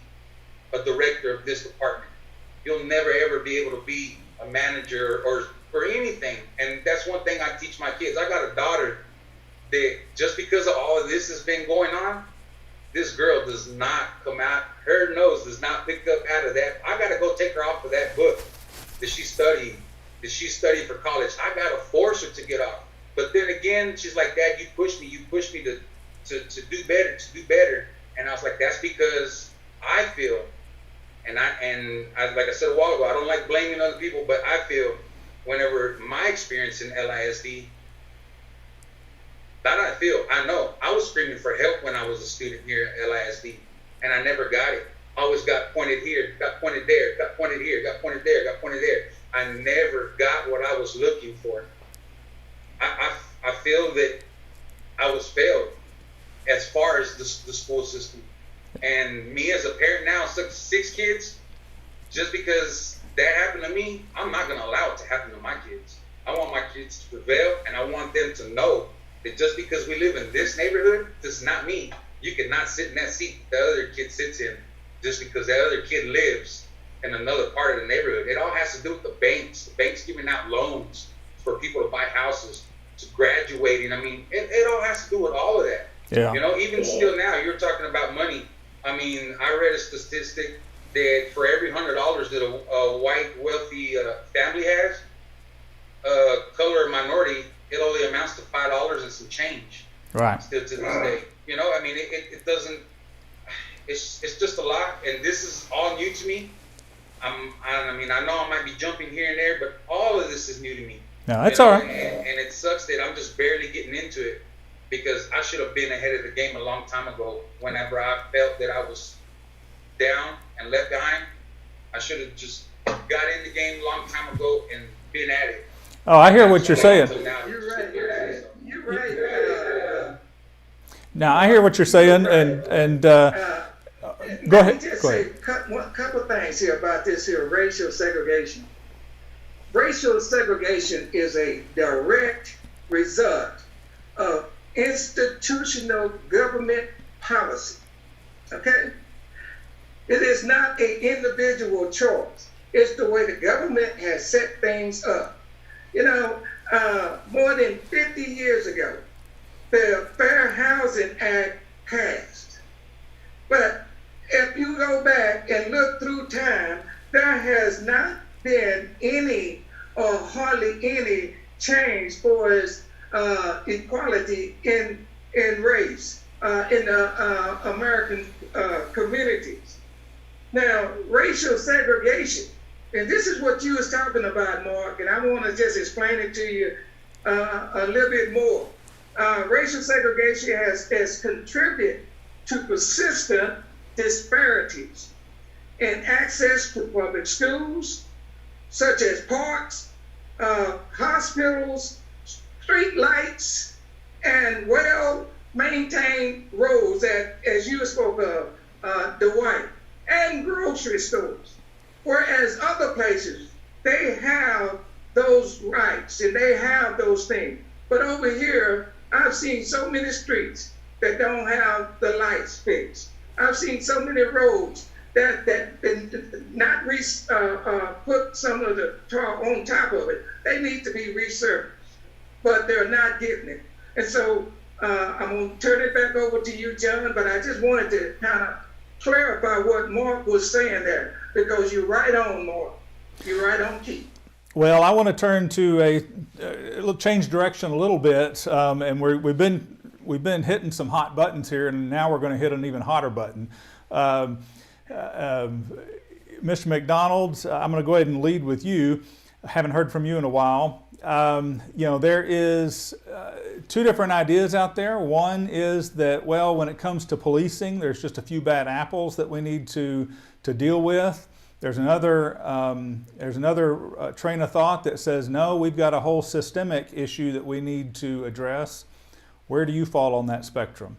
a director of this department. You'll never ever be able to be a manager or anything. And that's one thing I teach my kids. I got a daughter that just because of all of this has been going on, this girl does not come out, her nose does not pick up out of that. I got to go take her off of that book that she's studying for college. I got to force her to get off. But then again, she's like, Dad, you pushed me to do better. And I was like, that's because I feel, and I like I said a while ago, I don't like blaming other people, but I feel whenever my experience in LISD, I know I was screaming for help when I was a student here at LISD, and I never got it. I always got pointed here, got pointed there, got pointed here, got pointed there, got pointed there. I never got what I was looking for. I feel that I was failed as far as the school system. And me as a parent now, six kids, just because that happened to me, I'm not going to allow it to happen to my kids. I want my kids to prevail, and I want them to know that just because we live in this neighborhood does not mean you cannot sit in that seat the other kid sits in just because that other kid lives in another part of the neighborhood. It all has to do with the banks. The banks giving out loans for people to buy houses, to graduating. I mean, it all has to do with all of that. Yeah. You know, even still now, you're talking about money. I mean, I read a statistic that for every $100 that a white wealthy family has, color or minority, it only amounts to $5 and some change. Right. Still to this day. You know, I mean, it doesn't, it's just a lot, and this is all new to me. I mean, I know I might be jumping here and there, but all of this is new to me. No, that's all right. And it sucks that I'm just barely getting into it, because I should have been ahead of the game a long time ago. Whenever I felt that I was down and left behind, I should have just got in the game a long time ago and been at it. Oh, I hear what you're saying. You're right. You're right. Now, I hear what you're saying, and go ahead. Let me just Go say ahead. a couple things here about this here racial segregation. Racial segregation is a direct result of institutional government policy. Okay? It is not an individual choice. It's the way the government has set things up. You know, more than 50 years ago, the Fair Housing Act passed. But if you go back and look through time, there has not been any or hardly any change for equality in race in the American communities. Now, racial segregation, and this is what you was talking about, Mark, and I want to just explain it to you a little bit more. Racial segregation has contributed to persistent disparities in access to public schools, such as parks, hospitals, street lights, and well-maintained roads, as you spoke of, Dwight, and grocery stores. Whereas other places, they have those rights and they have those things. But over here, I've seen so many streets that don't have the lights fixed. I've seen so many roads that not put some of the tar on top of it. They need to be resurfaced, but they're not getting it. And so I'm going to turn it back over to you, John, but I just wanted to kind of clarify what Mark was saying there, because you're right on, Mark. You're right on, Keith. Well, I want to turn to change direction a little bit, and we've been hitting some hot buttons here, and now we're going to hit an even hotter button. Mr. McDonald, I'm going to go ahead and lead with you. I haven't heard from you in a while. There is two different ideas out there. One is that, well, when it comes to policing, there's just a few bad apples that we need to deal with. There's another train of thought that says, no, we've got a whole systemic issue that we need to address. Where do you fall on that spectrum?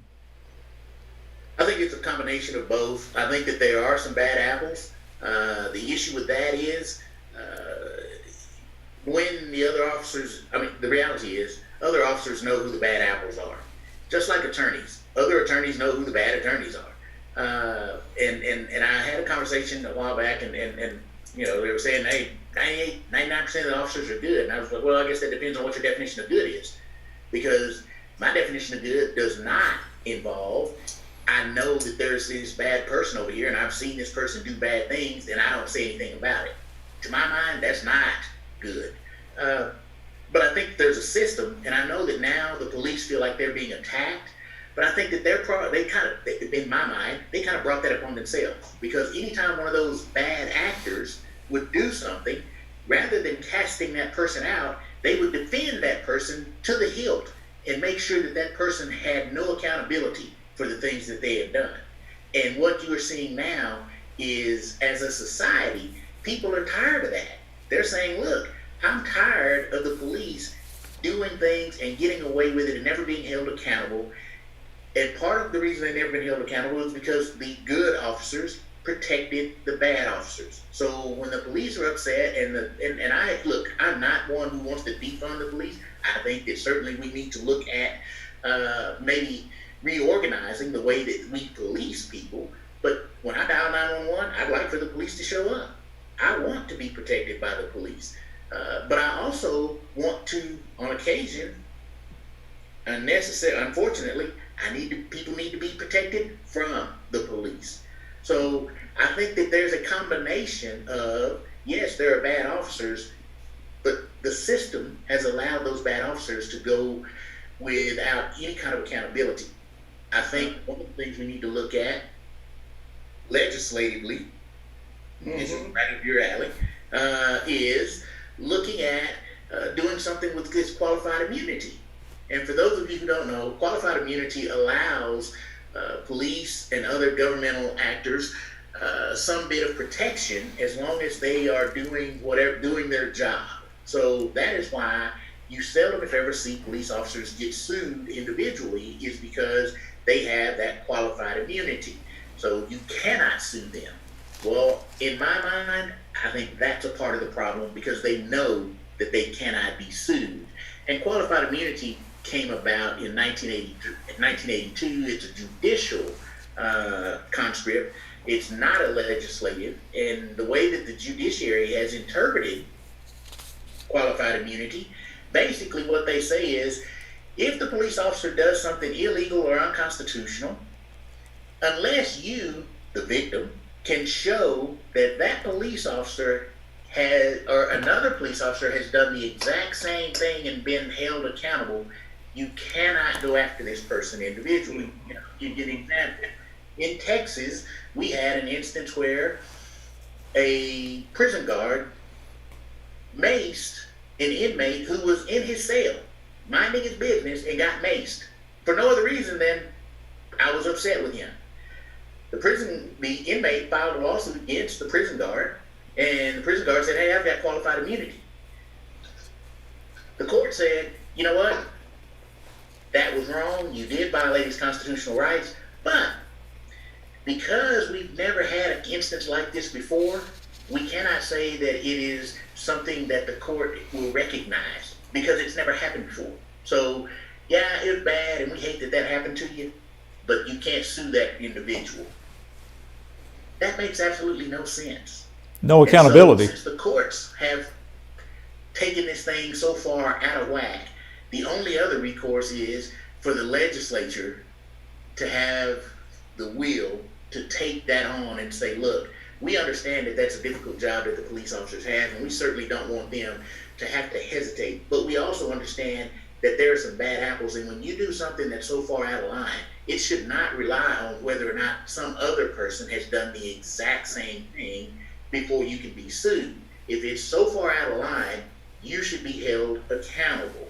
I think it's a combination of both. I think that there are some bad apples. The issue with that is when the other officers, the reality is other officers know who the bad apples are. Just like attorneys. Other attorneys know who the bad attorneys are. And I had a conversation a while back, and they were saying, hey, 99% of the officers are good. And I was like, well, I guess that depends on what your definition of good is. Because my definition of good does not involve, I know that there's this bad person over here, and I've seen this person do bad things, and I don't say anything about it. To my mind, that's not good. But I think there's a system, and I know that now the police feel like they're being attacked. But I think that in my mind, they kind of brought that upon themselves. Because anytime one of those bad actors would do something, rather than casting that person out, they would defend that person to the hilt and make sure that that person had no accountability for the things that they had done. And what you are seeing now is, as a society, people are tired of that. They're saying, look, I'm tired of the police doing things and getting away with it and never being held accountable. And part of the reason they've never been held accountable is because the good officers protected the bad officers. So when the police are upset, I'm not one who wants to defund the police. I think that certainly we need to look at maybe reorganizing the way that we police people. But when I dial 911, I'd like for the police to show up. I want to be protected by the police. But I also want to, on occasion, unfortunately, people need to be protected from the police. So I think that there's a combination of, yes, there are bad officers, but the system has allowed those bad officers to go without any kind of accountability. I think one of the things we need to look at legislatively, which is right up your alley, is looking at doing something with this qualified immunity. And for those of you who don't know, qualified immunity allows police and other governmental actors some bit of protection as long as they are doing their job. So that is why you seldom, if ever, see police officers get sued individually, is because they have that qualified immunity. So you cannot sue them. Well, in my mind, I think that's a part of the problem, because they know that they cannot be sued. And qualified immunity came about in 1982. It's a judicial conscript. It's not a legislative. And the way that the judiciary has interpreted qualified immunity, basically what they say is, if the police officer does something illegal or unconstitutional, unless you, the victim, can show that that police officer or another police officer has done the exact same thing and been held accountable, you cannot go after this person individually. You get an example. In Texas, we had an instance where a prison guard maced an inmate who was in his cell, minding his business, and got maced for no other reason than I was upset with him. The inmate filed a lawsuit against the prison guard, and the prison guard said, "Hey, I've got qualified immunity." The court said, "You know what? That was wrong. You did violate his constitutional rights, but because we've never had an instance like this before, we cannot say that it is something that the court will recognize, because it's never happened before. So, yeah, it's bad, and we hate that that happened to you, but you can't sue that individual." That makes absolutely no sense. No accountability. So, since the courts have taken this thing so far out of whack, the only other recourse is for the legislature to have the will to take that on and say, look, we understand that that's a difficult job that the police officers have, and we certainly don't want them to have to hesitate. But we also understand that there are some bad apples, and when you do something that's so far out of line, it should not rely on whether or not some other person has done the exact same thing before you can be sued. If it's so far out of line, you should be held accountable.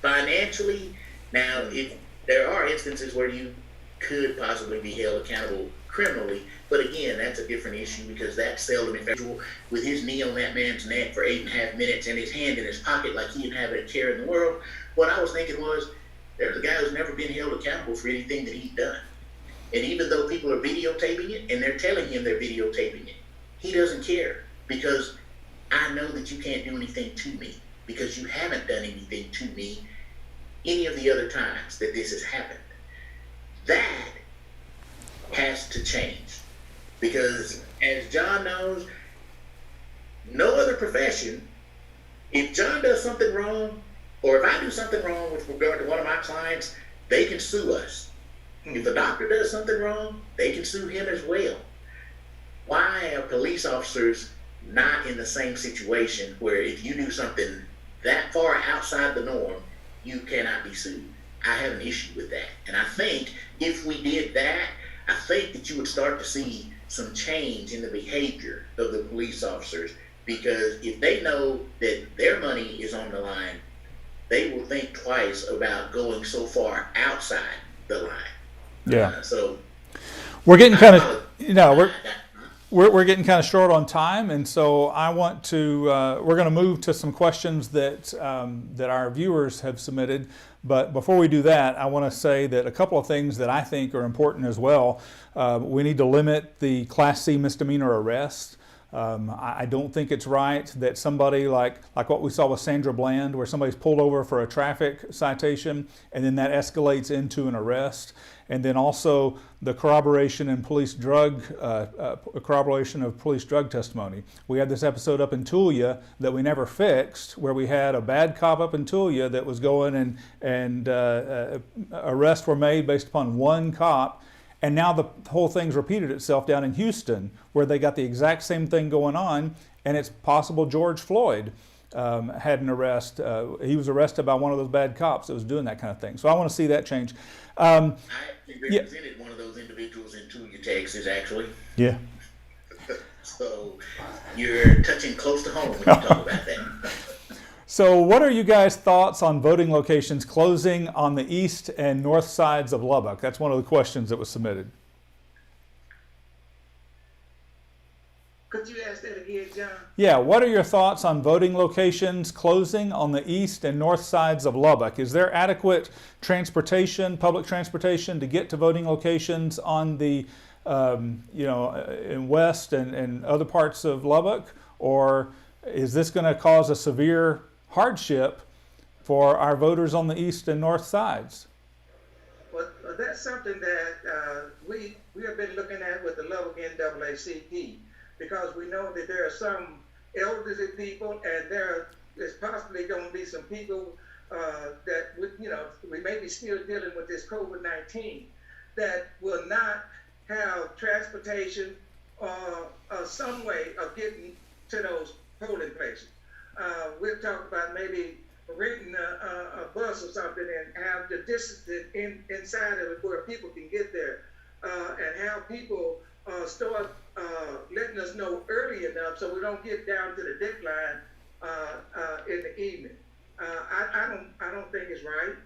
Financially, now, if there are instances where you could possibly be held accountable criminally, but again, that's a different issue, because that's seldom individual with his knee on that man's neck for 8.5 minutes and his hand in his pocket like he didn't have a care in the world. What I was thinking was, there's a guy who's never been held accountable for anything that he's done. And even though people are videotaping it and they're telling him they're videotaping it, he doesn't care, because I know that you can't do anything to me, because you haven't done anything to me any of the other times that this has happened. That has to change, because as John knows, no other profession, if John does something wrong, or if I do something wrong with regard to one of my clients, they can sue us. If the doctor does something wrong, they can sue him as well. Why are police officers not in the same situation where if you do something that far outside the norm, you cannot be sued? I have an issue with that. And I think if we did that, I think that you would start to see some change in the behavior of the police officers, because if they know that their money is on the line, they will think twice about going so far outside the line. Yeah. So we're getting kind of, we're getting kind of short on time, and so I want to, we're going to move to some questions that our viewers have submitted. But before we do that, I want to say that a couple of things that I think are important as well. We need to limit the Class C misdemeanor arrests. I don't think it's right that somebody like what we saw with Sandra Bland, where somebody's pulled over for a traffic citation and then that escalates into an arrest. And then also the corroboration of police drug testimony. We had this episode up in Tulia that we never fixed, where we had a bad cop up in Tulia that was going and arrests were made based upon one cop. And now the whole thing's repeated itself down in Houston, where they got the exact same thing going on, and it's possible George Floyd had an arrest. He was arrested by one of those bad cops that was doing that kind of thing. So I want to see that change. I actually represented one of those individuals in Tulia, Texas, actually. Yeah. So you're touching close to home when you talk about that. So what are you guys' thoughts on voting locations closing on the east and north sides of Lubbock? That's one of the questions that was submitted. Could you ask that again, John? Yeah, what are your thoughts on voting locations closing on the east and north sides of Lubbock? Is there adequate transportation, public transportation, to get to voting locations on the, in west and other parts of Lubbock? Or is this going to cause a severe hardship for our voters on the east and north sides? Well, that's something that we have been looking at with the Lubbock NAACP, because we know that there are some elderly people, and there is possibly going to be some people that we may be still dealing with this COVID-19 that will not have transportation or some way of getting to those polling places. We've talked about maybe renting a bus or something and have the distance inside of it where people can get there, and have people start letting us know early enough so we don't get down to the deadline in the evening. I don't think it's right,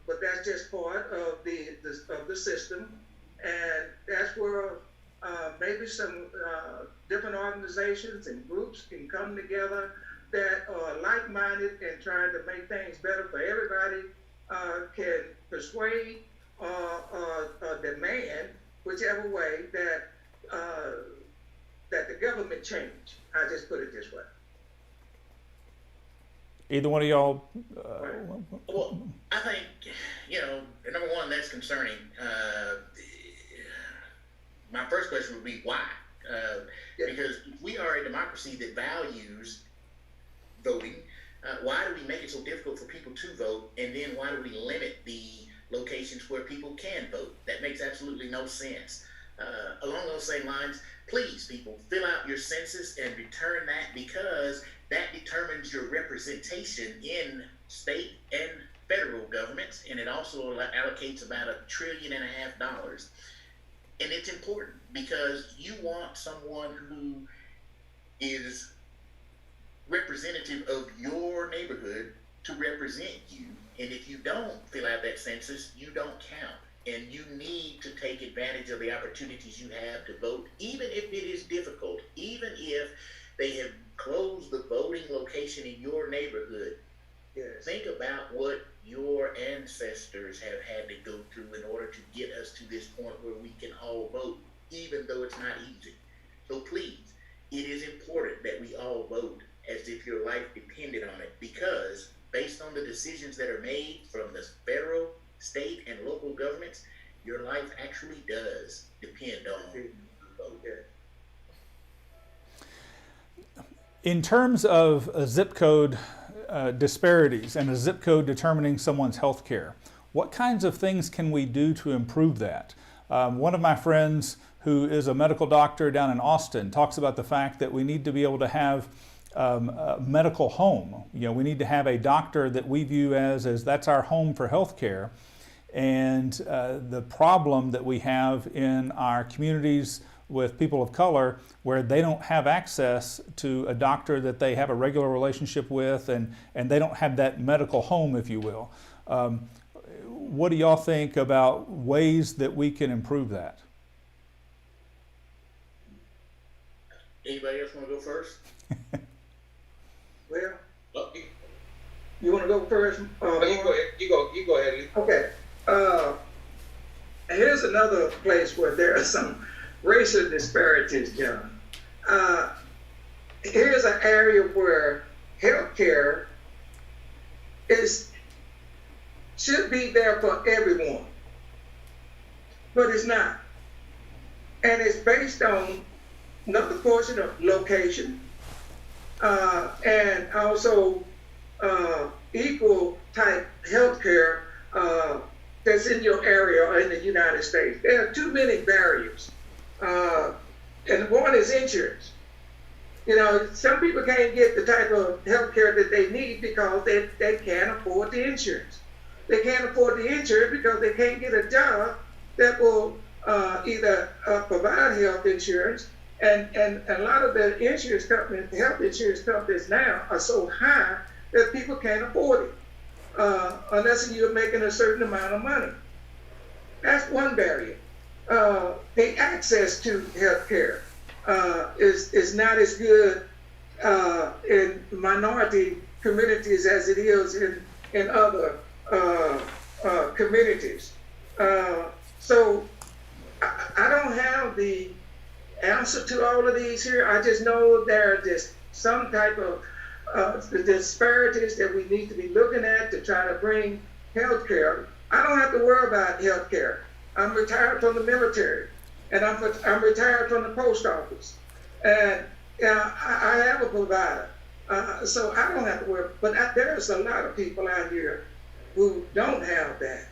but that's just part of the system, and that's where maybe some different organizations and groups can come together that are like-minded and trying to make things better for everybody, can persuade or demand, whichever way, that the government change. I just put it this way. Either one of y'all? Well, I think, number one, that's concerning. My first question would be why? Because we are a democracy that values voting. Why do we make it so difficult for people to vote? And then why do we limit the locations where people can vote? That makes absolutely no sense. Along those same lines, please, people, fill out your census and return that, because that determines your representation in state and federal governments, and it also allocates about $1.5 trillion. And it's important because you want someone who is representative of your neighborhood to represent you. And if you don't fill out that census, you don't count. And you need to take advantage of the opportunities you have to vote, even if it is difficult, even if they have closed the voting location in your neighborhood. Yes. Think about what your ancestors have had to go through in order to get us to this point where we can all vote, even though it's not easy. So please, it is important that we all vote as if your life depended on it, because based on the decisions that are made from the federal, state, and local governments, your life actually does depend on the vote. In terms of a zip code disparities and a zip code determining someone's health care, what kinds of things can we do to improve that? One of my friends who is a medical doctor down in Austin talks about the fact that we need to be able to have a medical home. We need to have a doctor that we view as that's our home for health care. And the problem that we have in our communities with people of color, where they don't have access to a doctor that they have a regular relationship with, and they don't have that medical home, if you will. What do y'all think about ways that we can improve that? Anybody else want to go first? Well, you want to go first? You go ahead. You go ahead, Lee. Okay. Here's another place where there are some racial disparities, John. here's an area where healthcare should be there for everyone, but it's not. And it's based on another portion of location, and also equal type healthcare that's in your area or in the United States. There are too many barriers, and one is insurance. You know, some people can't get the type of healthcare that they need because they can't afford the insurance. They can't afford the insurance because they can't get a job that will either provide health insurance, and a lot of the insurance companies, health insurance companies now are so high that people can't afford it unless you're making a certain amount of money. That's one barrier. The access to health care is not as good in minority communities as it is in other communities. So I don't have the answer to all of these here. I just know there are just some type of the disparities that we need to be looking at to try to bring health care. I don't have to worry about health care. I'm retired from the military, and I'm retired from the post office, and I have a provider, so I don't have to worry. But there's a lot of people out here who don't have that,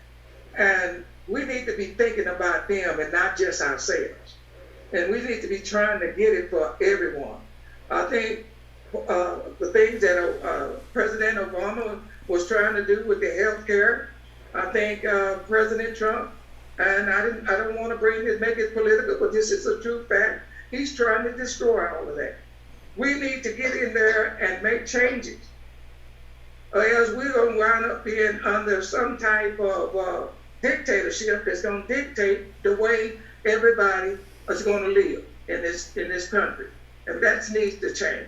and we need to be thinking about them and not just ourselves. And we need to be trying to get it for everyone. I think the things that President Obama was trying to do with the health care, I think President Trump, and I don't want to make it political, but this is a true fact, he's trying to destroy all of that. We need to get in there and make changes, or else we're going to wind up being under some type of dictatorship that's going to dictate the way everybody is going to live in this country, and that needs to change.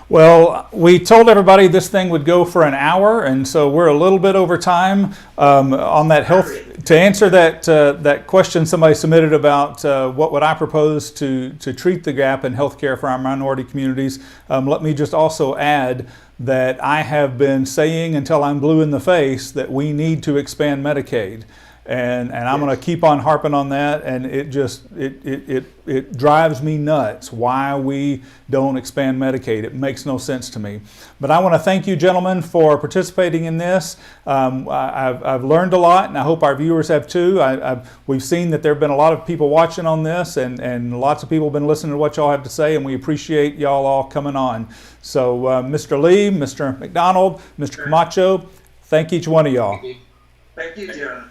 Well, we told everybody this thing would go for an hour, and so we're a little bit over time on that health. To answer that question somebody submitted about what would I propose to treat the gap in healthcare for our minority communities, let me just also add that I have been saying until I'm blue in the face that we need to expand Medicaid. And I'm going to keep on harping on that, and it drives me nuts why we don't expand Medicaid. It makes no sense to me. But I want to thank you, gentlemen, for participating in this. I've learned a lot, and I hope our viewers have too. We've seen that there have been a lot of people watching on this, and lots of people have been listening to what y'all have to say, and we appreciate y'all all coming on. So Mr. Lee, Mr. McDonald, Mr. Camacho, thank each one of y'all. Thank you, John.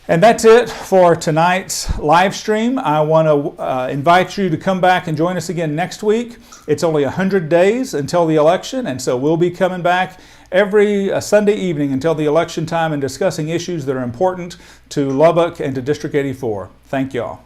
And that's it for tonight's live stream. I want to invite you to come back and join us again next week. It's only 100 days until the election, and so we'll be coming back every Sunday evening until the election time and discussing issues that are important to Lubbock and to District 84. Thank y'all.